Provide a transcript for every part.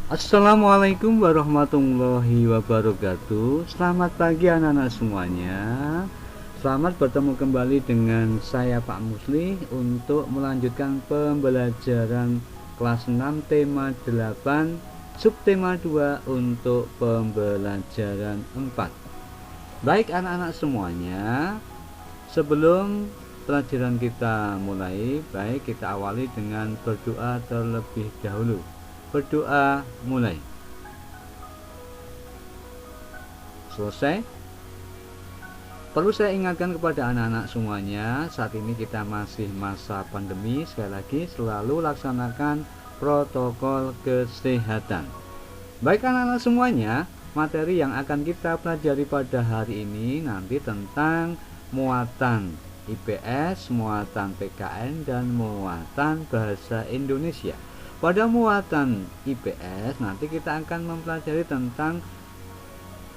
Assalamualaikum warahmatullahi wabarakatuh. Selamat pagi anak-anak semuanya. Selamat bertemu kembali dengan saya Pak Musli untuk melanjutkan pembelajaran kelas 6 tema 8 subtema 2 untuk pembelajaran 4. Baik anak-anak semuanya, sebelum pelajaran kita mulai, baik kita awali dengan berdoa terlebih dahulu. Berdoa mulai. Selesai. Perlu saya ingatkan kepada anak-anak semuanya, saat ini kita masih masa pandemi. Sekali lagi selalu laksanakan protokol kesehatan. Baik anak-anak semuanya, materi yang akan kita pelajari pada hari ini nanti tentang muatan IPS, muatan PKN, dan muatan bahasa Indonesia. Pada muatan IPS nanti kita akan mempelajari tentang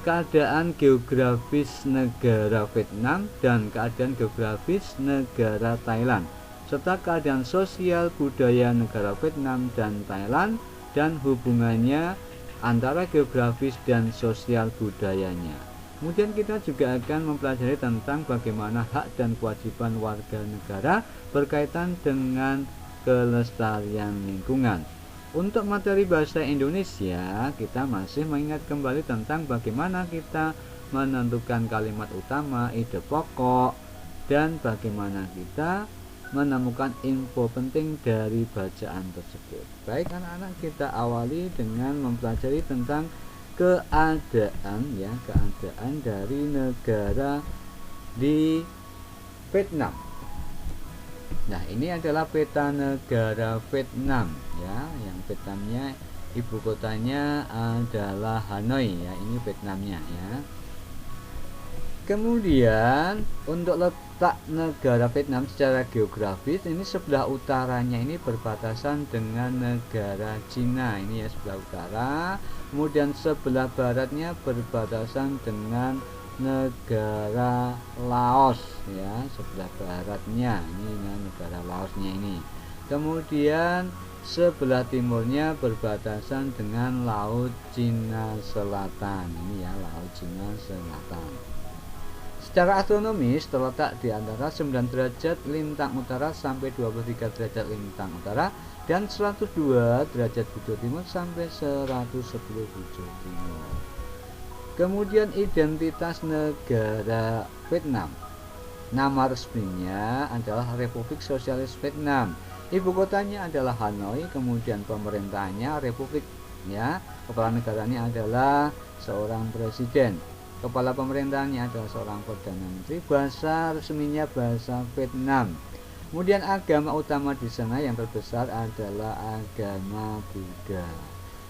keadaan geografis negara Vietnam dan keadaan geografis negara Thailand, serta keadaan sosial budaya negara Vietnam dan Thailand dan hubungannya antara geografis dan sosial budayanya. Kemudian kita juga akan mempelajari tentang bagaimana hak dan kewajiban warga negara berkaitan dengan kelestarian lingkungan. Untuk materi bahasa Indonesia, kita masih mengingat kembali tentang bagaimana kita menentukan kalimat utama, ide pokok, dan bagaimana kita menemukan info penting dari bacaan tersebut. Baik anak-anak, kita awali dengan mempelajari tentang keadaan dari negara di Vietnam. Nah, ini adalah peta negara Vietnam ya, yang Vietnamnya ibu kotanya adalah Hanoi ya, ini Vietnamnya ya. Kemudian untuk letak negara Vietnam secara geografis, ini sebelah utaranya ini berbatasan dengan negara Cina, ini ya sebelah utara. Kemudian sebelah baratnya berbatasan dengan negara Laos ya, sebelah baratnya ini negara Laosnya ini. Kemudian sebelah timurnya berbatasan dengan Laut Cina Selatan, ini ya Laut Cina Selatan. Secara astronomis terletak di antara 9 derajat lintang utara sampai 23 derajat lintang utara dan 102 derajat bujur timur sampai 110 bujur timur. Kemudian identitas negara Vietnam. Nama resminya adalah Republik Sosialis Vietnam. Ibu kotanya adalah Hanoi, kemudian pemerintahnya Republik ya. Kepala negaranya adalah seorang presiden. Kepala pemerintahannya adalah seorang perdana menteri. Bahasa resminya bahasa Vietnam. Kemudian agama utama di sana yang terbesar adalah agama Buddha.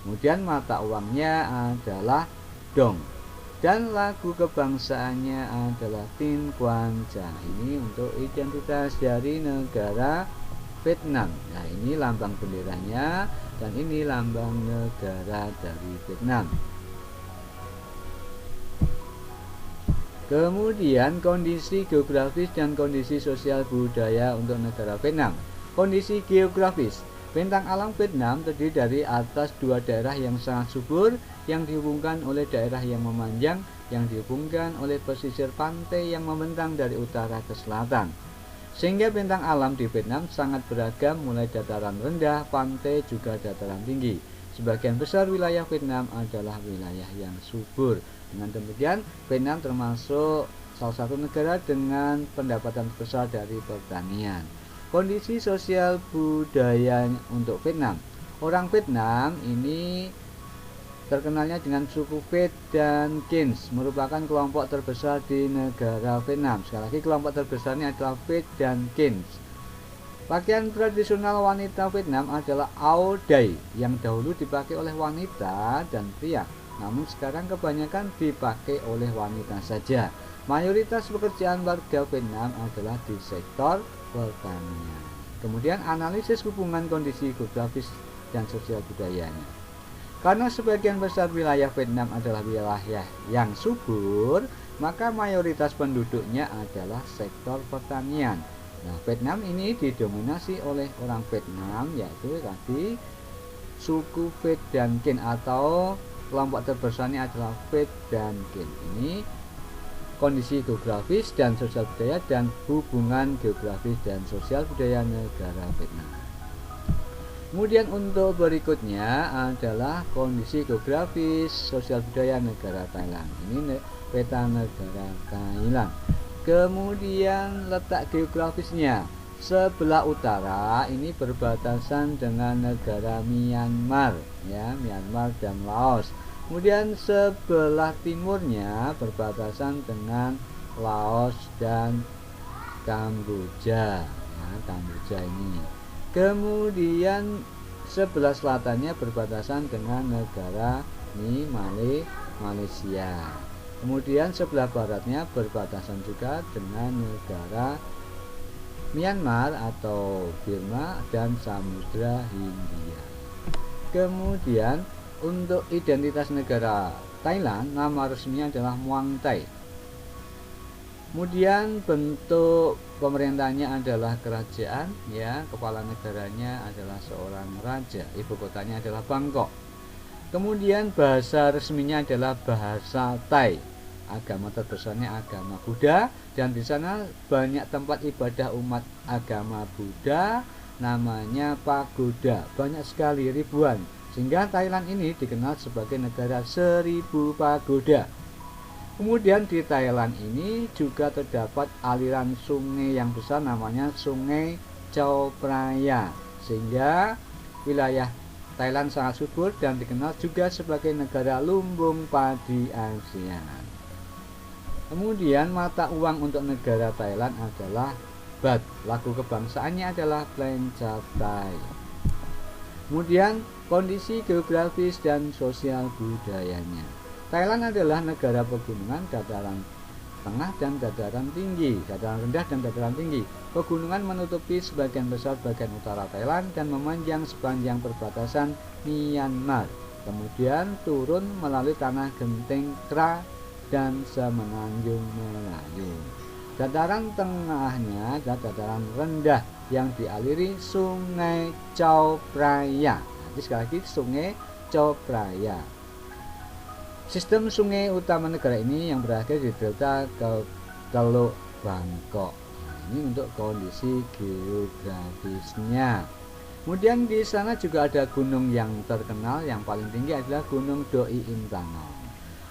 Kemudian mata uangnya adalah dong. Dan lagu kebangsaannya adalah Tin Quan Cha. Ini untuk identitas dari negara Vietnam. Nah, ini lambang benderanya dan ini lambang negara dari Vietnam. Kemudian kondisi geografis dan kondisi sosial budaya untuk negara Vietnam. Kondisi geografis. Bentang alam Vietnam terdiri dari atas dua daerah yang sangat subur yang dihubungkan oleh daerah yang memanjang yang dihubungkan oleh pesisir pantai yang membentang dari utara ke selatan. Sehingga bentang alam di Vietnam sangat beragam mulai dataran rendah, pantai juga dataran tinggi. Sebagian besar wilayah Vietnam adalah wilayah yang subur. Dengan demikian, Vietnam termasuk salah satu negara dengan pendapatan besar dari pertanian. Kondisi sosial budaya untuk Vietnam. Orang Vietnam ini terkenalnya dengan suku Viet dan Kins, merupakan kelompok terbesar di negara Vietnam. Sekali lagi kelompok terbesarnya adalah Viet dan Kins. Pakaian tradisional wanita Vietnam adalah Áo Dày yang dahulu dipakai oleh wanita dan pria, namun sekarang kebanyakan dipakai oleh wanita saja. Mayoritas pekerjaan warga Vietnam adalah di sektor pertanian. Kemudian analisis hubungan kondisi geografis dan sosial budayanya. Karena sebagian besar wilayah Vietnam adalah wilayah yang subur, maka mayoritas penduduknya adalah sektor pertanian. Nah, Vietnam ini didominasi oleh orang Vietnam, yaitu tadi suku Ved dan Qin, atau kelompok terbesarnya adalah Ved dan Qin. Ini kondisi geografis dan sosial budaya dan hubungan geografis dan sosial budaya negara Vietnam. Kemudian untuk berikutnya adalah kondisi geografis sosial budaya negara Thailand. Ini peta negara Thailand. Kemudian letak geografisnya, sebelah utara ini berbatasan dengan negara Myanmar, ya, Myanmar dan Laos. Kemudian sebelah timurnya berbatasan dengan Laos dan Kamboja, ya, Kamboja ini. Kemudian sebelah selatannya berbatasan dengan negara Malaysia. Kemudian sebelah baratnya berbatasan juga dengan negara Myanmar atau Burma dan Samudra Hindia. Kemudian untuk identitas negara Thailand, nama resminya adalah Muang Thai. Kemudian bentuk pemerintahnya adalah kerajaan, ya, kepala negaranya adalah seorang raja, ibu kotanya adalah Bangkok. Kemudian bahasa resminya adalah bahasa Thai. Agama terbesarnya agama Buddha, dan di sana banyak tempat ibadah umat agama Buddha, namanya pagoda, banyak sekali, ribuan. Sehingga Thailand ini dikenal sebagai negara 1000 pagoda. Kemudian di Thailand ini juga terdapat aliran sungai yang besar, namanya Sungai Chao Phraya, sehingga wilayah Thailand sangat subur dan dikenal juga sebagai negara lumbung padi Asia. Kemudian mata uang untuk negara Thailand adalah Baht. Lagu kebangsaannya adalah Plencatai. Kemudian kondisi geografis dan sosial budayanya. Thailand adalah negara pegunungan, dataran tengah dan dataran tinggi, dataran rendah dan dataran tinggi. Pegunungan menutupi sebagian besar bagian utara Thailand dan memanjang sepanjang perbatasan Myanmar. Kemudian turun melalui tanah genting Kra dan Semenanjung Melayu. Dataran tengahnya adalah dataran rendah yang dialiri Sungai Chao Phraya. Jadi sekali lagi Sungai Chao Phraya. Sistem sungai utama negara ini yang berakhir di delta ke Teluk Bangkok. Nah, ini untuk kondisi geografisnya. Kemudian di sana juga ada gunung yang terkenal, yang paling tinggi adalah Gunung Doi Intanong.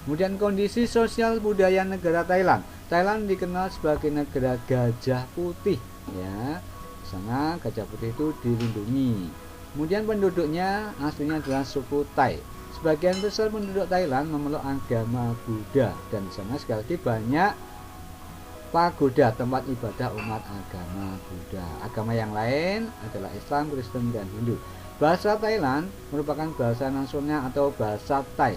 Kemudian kondisi sosial budaya negara Thailand. Thailand dikenal sebagai negara gajah putih, ya. Di sana gajah putih itu dilindungi. Kemudian penduduknya aslinya adalah suku Thai. Sebagian besar penduduk Thailand memeluk agama Buddha, dan di sana sekali lagi banyak pagoda, tempat ibadah umat agama Buddha. Agama yang lain adalah Islam, Kristen, dan Hindu. Bahasa Thailand merupakan bahasa nasional atau bahasa Thai.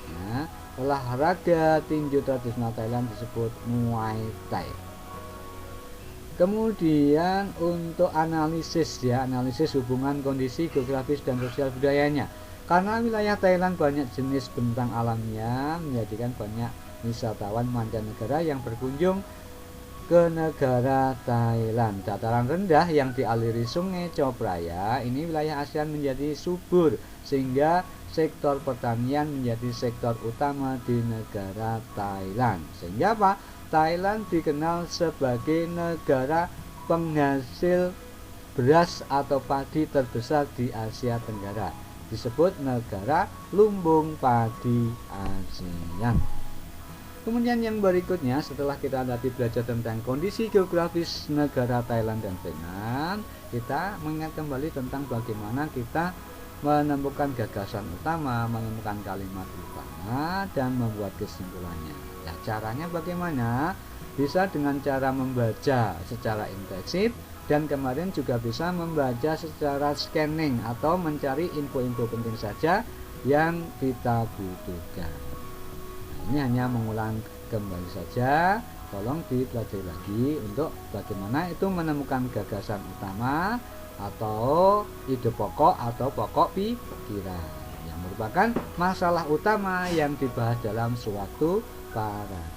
Ya, olahraga tinju tradisional Thailand disebut Muay Thai. Kemudian untuk analisis, ya, analisis hubungan kondisi geografis dan sosial budayanya. Karena wilayah Thailand banyak jenis bentang alamnya, menjadikan banyak wisatawan mancanegara yang berkunjung ke negara Thailand. Dataran rendah yang dialiri Sungai Chao Phraya, ini wilayah ASEAN menjadi subur, sehingga sektor pertanian menjadi sektor utama di negara Thailand. Sehingga apa? Thailand dikenal sebagai negara penghasil beras atau padi terbesar di Asia Tenggara. Disebut negara lumbung padi ASEAN. Kemudian yang berikutnya, setelah kita tadi belajar tentang kondisi geografis negara Thailand dan Vietnam, kita mengingat kembali tentang bagaimana kita menemukan gagasan utama, menemukan kalimat utama, dan membuat kesimpulannya. Ya, caranya bagaimana? Bisa dengan cara membaca secara intensif, dan kemarin juga bisa membaca secara scanning atau mencari info-info penting saja yang kita butuhkan. Nah, ini hanya mengulang kembali saja, tolong dipelajari lagi untuk bagaimana itu menemukan gagasan utama atau ide pokok atau pokok pikiran yang merupakan masalah utama yang dibahas dalam suatu paragraf.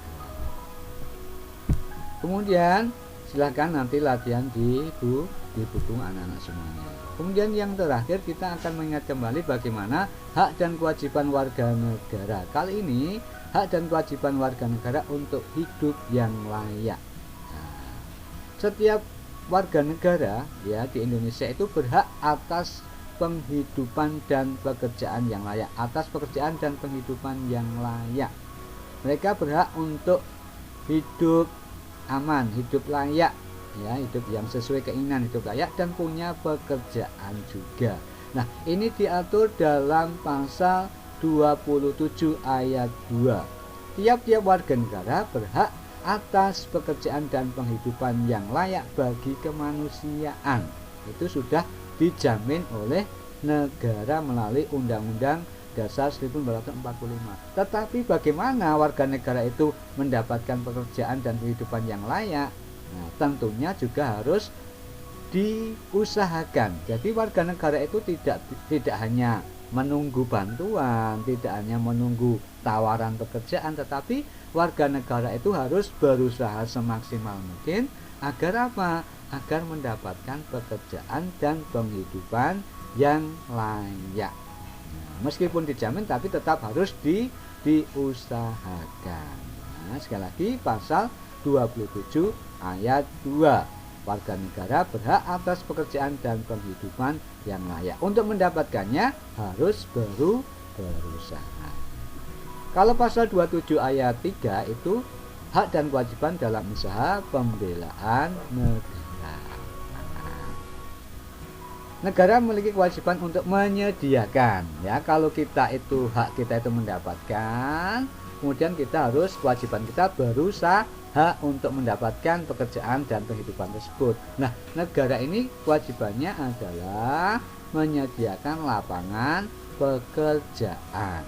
Kemudian silahkan nanti latihan di buku anak-anak semuanya. Kemudian yang terakhir kita akan mengingat kembali bagaimana hak dan kewajiban warga negara. Kali ini hak dan kewajiban warga negara untuk hidup yang layak. Nah, setiap warga negara ya di Indonesia itu berhak atas penghidupan dan pekerjaan yang layak, atas pekerjaan dan penghidupan yang layak. Mereka berhak untuk hidup aman, hidup layak, ya, hidup yang sesuai keinginan, hidup layak dan punya pekerjaan juga. Nah, ini diatur dalam pasal 27 ayat 2. Tiap-tiap warga negara berhak atas pekerjaan dan penghidupan yang layak bagi kemanusiaan. Itu sudah dijamin oleh negara melalui Undang-Undang Dasar 1945. Tetapi bagaimana warga negara itu mendapatkan pekerjaan dan kehidupan yang layak? Nah, tentunya juga harus diusahakan. Jadi warga negara itu tidak hanya menunggu bantuan, tidak hanya menunggu tawaran pekerjaan, tetapi warga negara itu harus berusaha semaksimal mungkin agar apa? Agar mendapatkan pekerjaan dan penghidupan yang layak. Nah, meskipun dijamin tapi tetap harus diusahakan. Nah, sekali lagi pasal 27 ayat 2. Warga negara berhak atas pekerjaan dan penghidupan yang layak. Untuk mendapatkannya harus berusaha. Kalau pasal 27 ayat 3 itu hak dan kewajiban dalam usaha pembelaan negara. Negara memiliki kewajiban untuk menyediakan, ya, kalau kita itu hak kita itu mendapatkan, kemudian kita harus kewajiban kita berusaha untuk mendapatkan pekerjaan dan kehidupan tersebut. Nah, negara ini kewajibannya adalah menyediakan lapangan pekerjaan.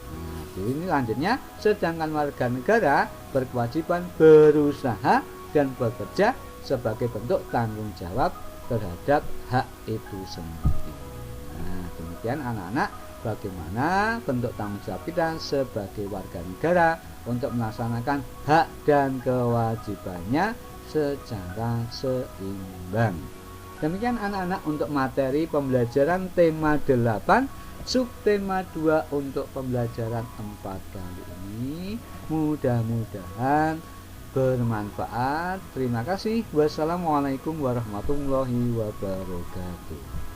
Nah, ini lanjutnya, sedangkan warga negara berkewajiban berusaha dan bekerja sebagai bentuk tanggung jawab terhadap hak itu sendiri. Nah, demikian anak-anak, bagaimana bentuk tanggung jawab kita sebagai warga negara untuk melaksanakan hak dan kewajibannya secara seimbang. Demikian anak-anak untuk materi pembelajaran tema 8, subtema 2 untuk pembelajaran 4 kali ini. Mudah-mudahan bermanfaat. Terima kasih. Wassalamualaikum warahmatullahi wabarakatuh.